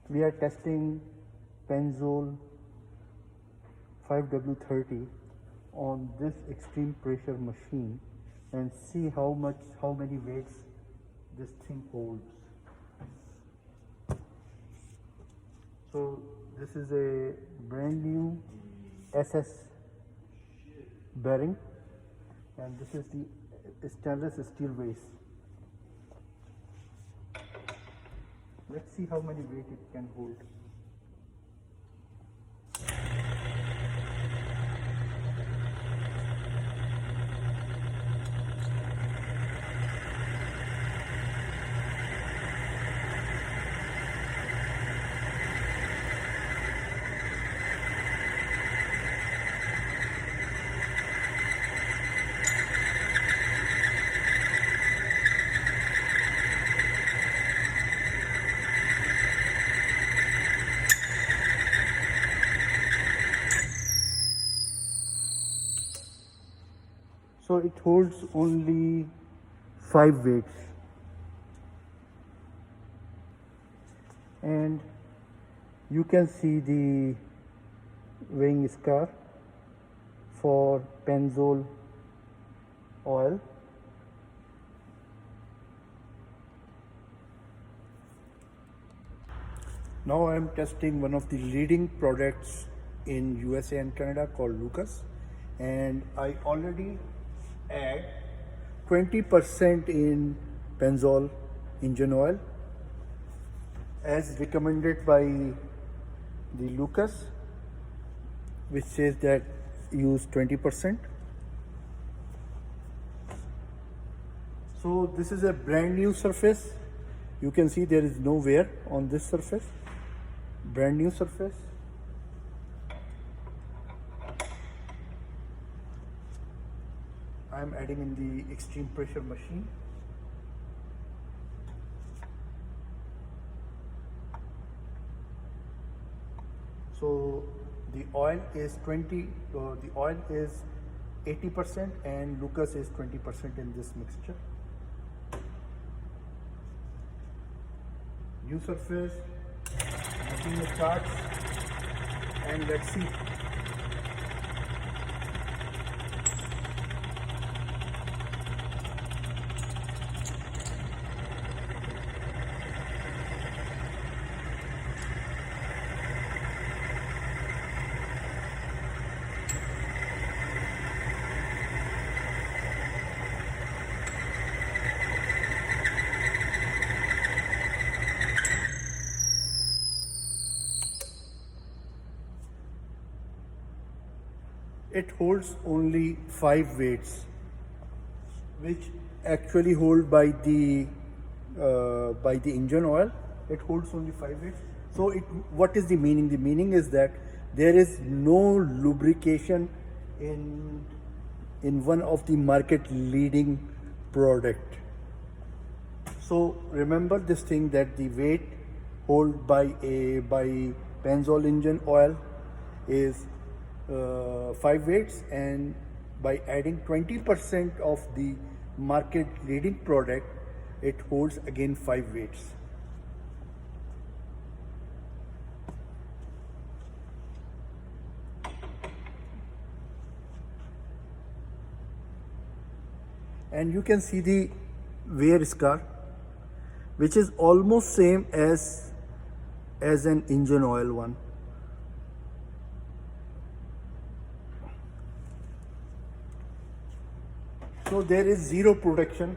We are testing Penzol 5W30 on this extreme pressure machine and see how many weights this thing holds. So this is a brand new SS bearing, and this is the stainless steel base. Let's see how many weight it can hold. So it holds only 5 weights, and you can see the weighing scale for Penzol oil. Now I am testing one of the leading products in USA and Canada called Lucas, and I already add 20% in Penzol engine oil as recommended by the Lucas, which says that use 20%. So this is a brand new surface. You can see there is no wear on this surface. Brand new surface. I am adding in the extreme pressure machine. So the oil is 80% and Lucas is 20% in this mixture. New surface, machine starts, and let's see. It holds only 5 weights, which actually hold by the engine oil. It holds only 5 weights. So what is the meaning? The meaning is that there is no lubrication in one of the market leading product. So remember this thing, that the weight hold by Penzol engine oil is 5 weights, and by adding 20% of the market leading product, it holds again 5 weights. And you can see the wear scar, which is almost same as an engine oil one. So there is zero protection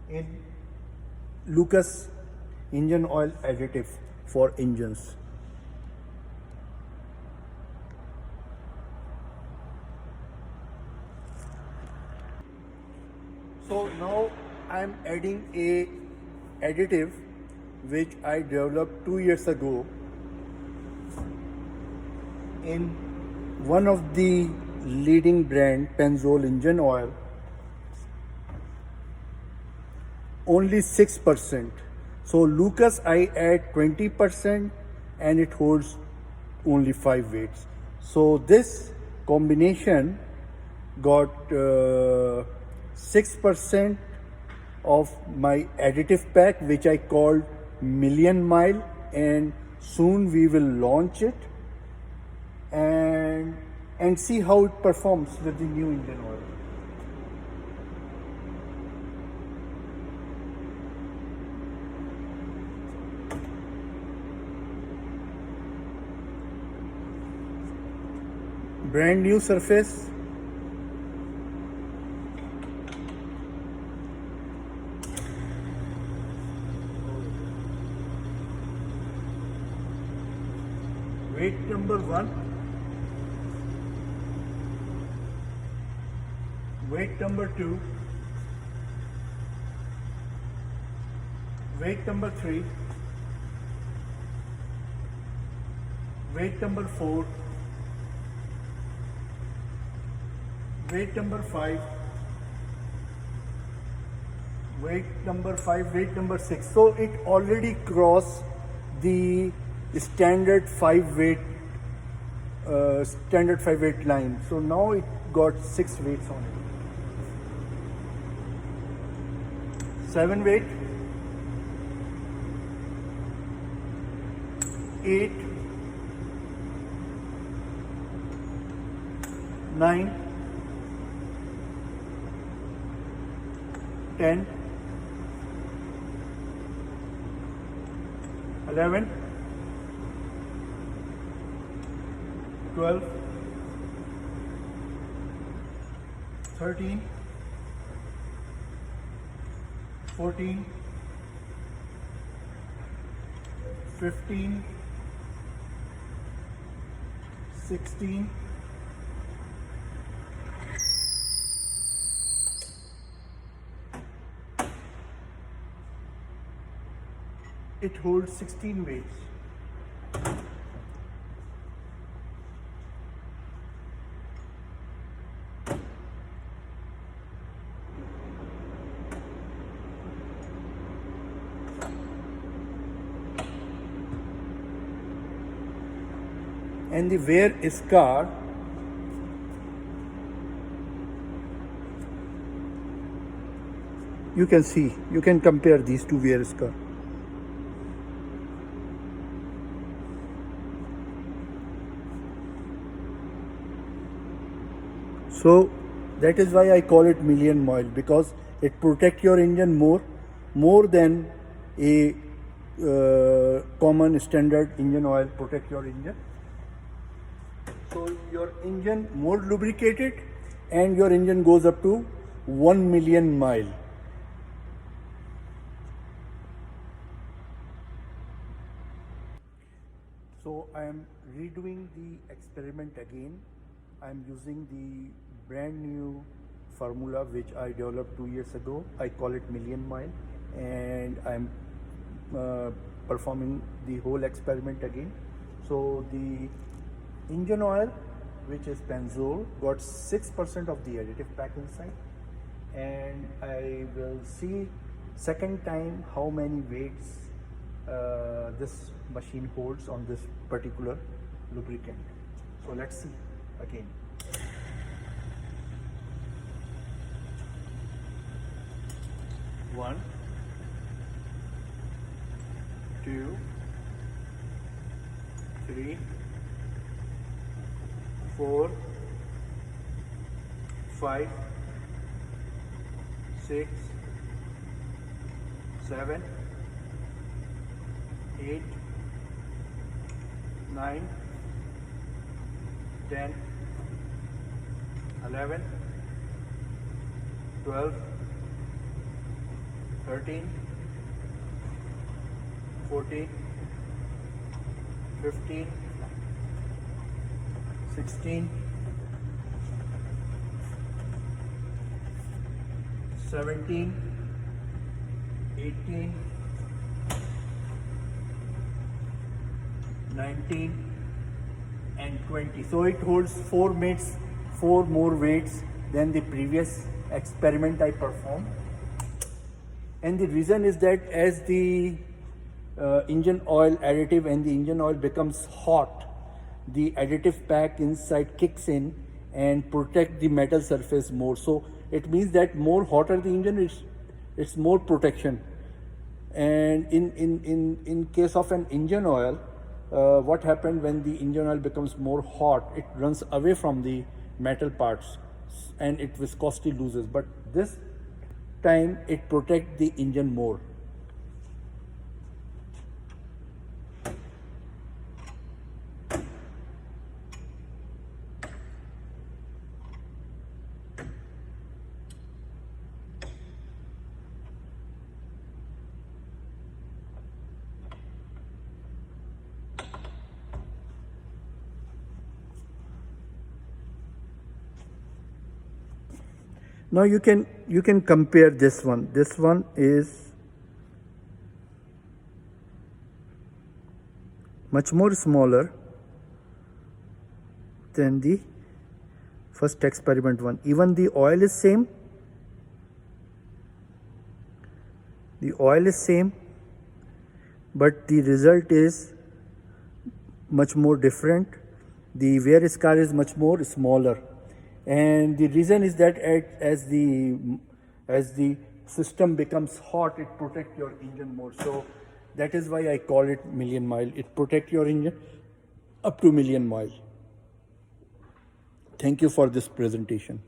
in Lucas engine oil additive for engines. So now I am adding a additive which I developed 2 years ago in one of the leading brand, Penzol engine oil. Only 6%. So Lucas I add 20% and it holds only 5 weights. So this combination got 6% of my additive pack, which I called Million Mile, and Soon we will launch it and see how it performs with the new engine oil. Brand new surface. Weight number 1. Weight number 2. Weight number 3. Weight number 4. Weight number 5. Weight number 5. Weight number 6. So it already crossed the standard 5 weight line. So now it got 6 weights on it. 7 weight, 8, 9, 10, 11, 12, 13, 14, 15, 16, 16 weights. And the wear scar you can see, you can compare these two wear scar. So that is why I call it million mile, because it protects your engine more than a common standard engine oil protect your engine. So your engine more lubricated and your engine goes up to 1 million mile. So I am redoing the experiment again. I am using the brand new formula which I developed 2 years ago. I call it million mile, and I am performing the whole experiment again. So the engine oil, which is Pennzoil, got 6% of the additive pack inside, and I will see second time how many weights this machine holds on this particular lubricant. So let's see again. One, 2, 3, 4, 5, 6, 7, 8, 9, 10, 11, 12, 13, 14, 15, 16, 17, 18, 19 and 20. So it holds 4 more weights than the previous experiment I performed. And the reason is that as the engine oil additive and the engine oil becomes hot, the additive pack inside kicks in and protect the metal surface more. So it means that more hotter the engine is, it's more protection. And in case of an engine oil, what happened when the engine oil becomes more hot, it runs away from the metal parts and it viscosity loses, but this time it protects the engine more. Now you can compare this one. This one is much more smaller than the first experiment one. Even the oil is same. The oil is same, but the result is much more different. The wear scar is much more smaller. And the reason is that as the system becomes hot, it protects your engine more. So that is why I call it million mile. It protects your engine up to million mile. Thank you for this presentation.